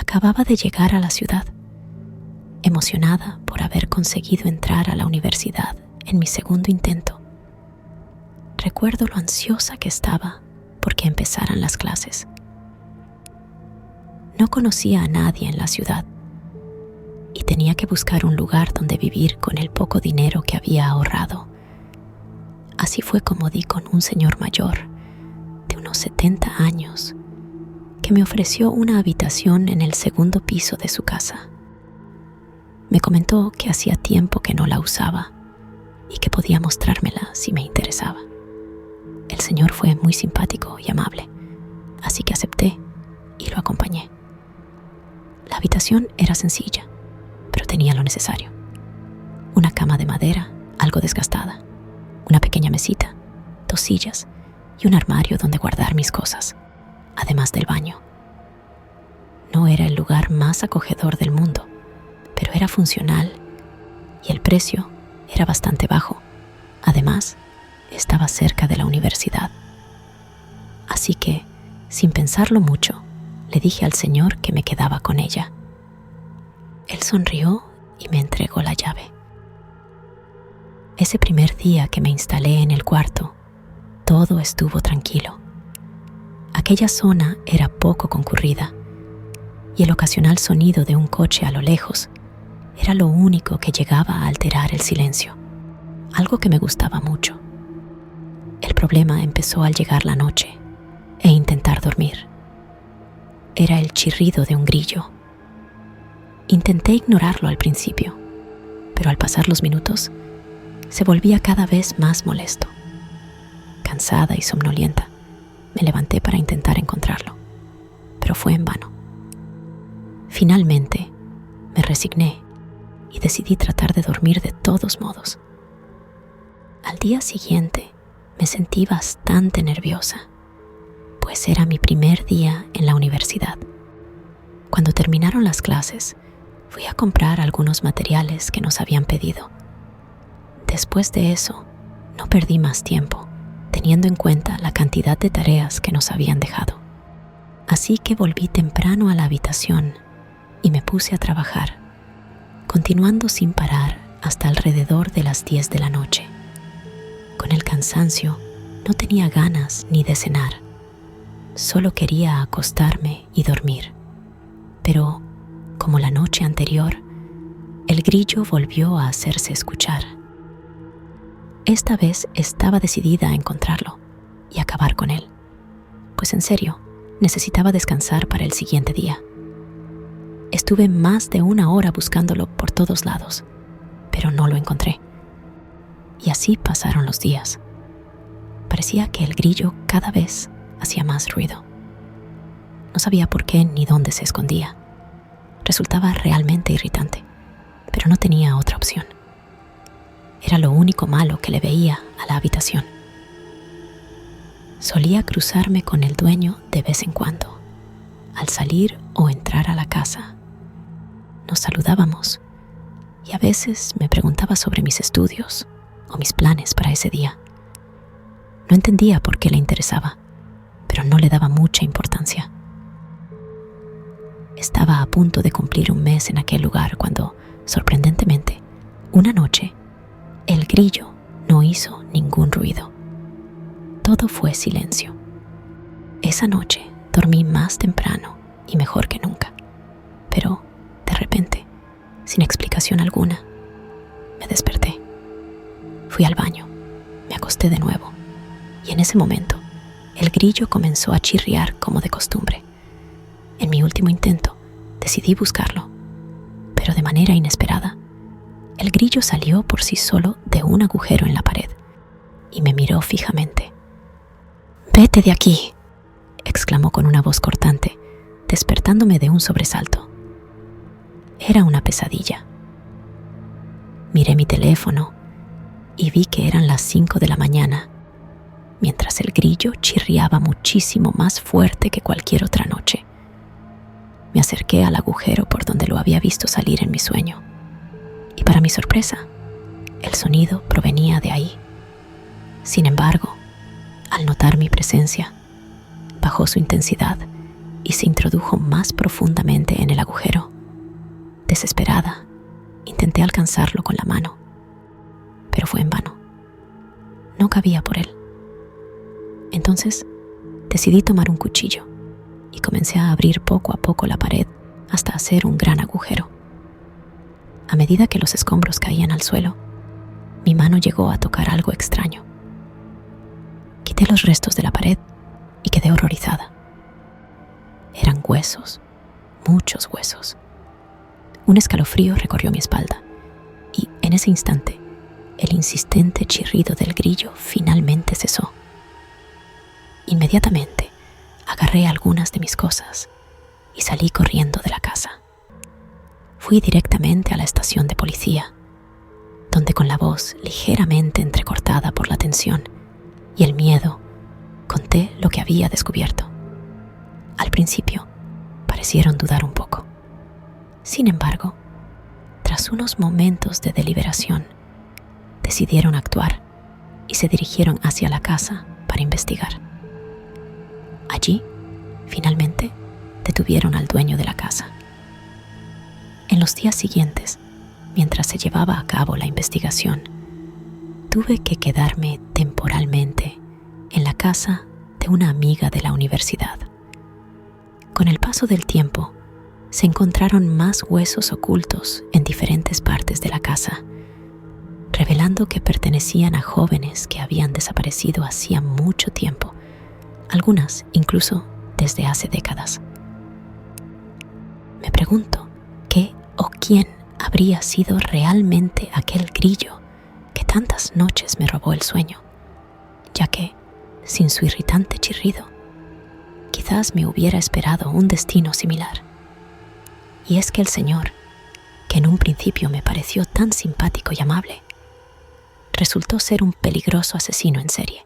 Acababa de llegar a la ciudad, emocionada por haber conseguido entrar a la universidad en mi segundo intento. Recuerdo lo ansiosa que estaba porque empezaran las clases. No conocía a nadie en la ciudad y tenía que buscar un lugar donde vivir con el poco dinero que había ahorrado. Así fue como di con un señor mayor, de unos 70 años, que me ofreció una habitación en el segundo piso de su casa. Me comentó que hacía tiempo que no la usaba y que podía mostrármela si me interesaba. El señor fue muy simpático y amable, así que acepté y lo acompañé. La habitación era sencilla, pero tenía lo necesario. Una cama de madera, algo desgastada, una pequeña mesita, 2 sillas y un armario donde guardar mis cosas, además del baño. No era el lugar más acogedor del mundo, pero era funcional y el precio era bastante bajo. Además, estaba cerca de la universidad. Así que, sin pensarlo mucho, le dije al señor que me quedaba con ella. Él sonrió y me entregó la llave. Ese primer día que me instalé en el cuarto, todo estuvo tranquilo. Aquella zona era poco concurrida y el ocasional sonido de un coche a lo lejos era lo único que llegaba a alterar el silencio, algo que me gustaba mucho. El problema empezó al llegar la noche e intentar dormir. Era el chirrido de un grillo. Intenté ignorarlo al principio, pero al pasar los minutos se volvía cada vez más molesto. Cansada y somnolienta, me levanté para intentar encontrarlo, pero fue en vano. Finalmente, me resigné y decidí tratar de dormir de todos modos. Al día siguiente, me sentí bastante nerviosa, pues era mi primer día en la universidad. Cuando terminaron las clases, fui a comprar algunos materiales que nos habían pedido. Después de eso, no perdí más tiempo, teniendo en cuenta la cantidad de tareas que nos habían dejado. Así que volví temprano a la habitación y me puse a trabajar, continuando sin parar hasta alrededor de las 10 de la noche. Con el cansancio, no tenía ganas ni de cenar. Solo quería acostarme y dormir. Pero, como la noche anterior, el grillo volvió a hacerse escuchar. Esta vez estaba decidida a encontrarlo y acabar con él, pues en serio, necesitaba descansar para el siguiente día. Estuve más de 1 hora buscándolo por todos lados, pero no lo encontré. Y así pasaron los días. Parecía que el grillo cada vez hacía más ruido. No sabía por qué ni dónde se escondía. Resultaba realmente irritante, pero no tenía otra opción. Era lo único malo que le veía a la habitación. Solía cruzarme con el dueño de vez en cuando, al salir o entrar a la casa. Nos saludábamos y a veces me preguntaba sobre mis estudios o mis planes para ese día. No entendía por qué le interesaba, pero no le daba mucha importancia. Estaba a punto de cumplir 1 mes en aquel lugar cuando, sorprendentemente, una noche, el grillo no hizo ningún ruido. Todo fue silencio. Esa noche dormí más temprano y mejor que nunca, pero de repente, sin explicación alguna, me desperté. Fui al baño, me acosté de nuevo y en ese momento el grillo comenzó a chirriar como de costumbre. En mi último intento decidí buscarlo, pero de manera inesperada, el grillo salió por sí solo de un agujero en la pared y me miró fijamente. «¡Vete de aquí!», exclamó con una voz cortante, despertándome de un sobresalto. Era una pesadilla. Miré mi teléfono y vi que eran las 5 de la mañana, mientras el grillo chirriaba muchísimo más fuerte que cualquier otra noche. Me acerqué al agujero por donde lo había visto salir en mi sueño, y para mi sorpresa, el sonido provenía de ahí. Sin embargo, al notar mi presencia, bajó su intensidad y se introdujo más profundamente en el agujero. Desesperada, intenté alcanzarlo con la mano, pero fue en vano. No cabía por él. Entonces, decidí tomar un cuchillo y comencé a abrir poco a poco la pared hasta hacer un gran agujero. A medida que los escombros caían al suelo, mi mano llegó a tocar algo extraño. Quité los restos de la pared y quedé horrorizada. Eran huesos, muchos huesos. Un escalofrío recorrió mi espalda y, en ese instante, el insistente chirrido del grillo finalmente cesó. Inmediatamente, agarré algunas de mis cosas y salí corriendo de la casa. Fui directamente a la estación de policía, donde con la voz ligeramente entrecortada por la tensión y el miedo, conté lo que había descubierto. Al principio, parecieron dudar un poco. Sin embargo, tras unos momentos de deliberación, decidieron actuar y se dirigieron hacia la casa para investigar. Allí, finalmente, detuvieron al dueño de la casa. En los días siguientes, mientras se llevaba a cabo la investigación, tuve que quedarme temporalmente en la casa de una amiga de la universidad. Con el paso del tiempo, se encontraron más huesos ocultos en diferentes partes de la casa, revelando que pertenecían a jóvenes que habían desaparecido hacía mucho tiempo, algunas incluso desde hace décadas. Me pregunto qué o quién habría sido realmente aquel grillo que tantas noches me robó el sueño, ya que, sin su irritante chirrido, quizás me hubiera esperado un destino similar. Y es que el señor, que en un principio me pareció tan simpático y amable, resultó ser un peligroso asesino en serie.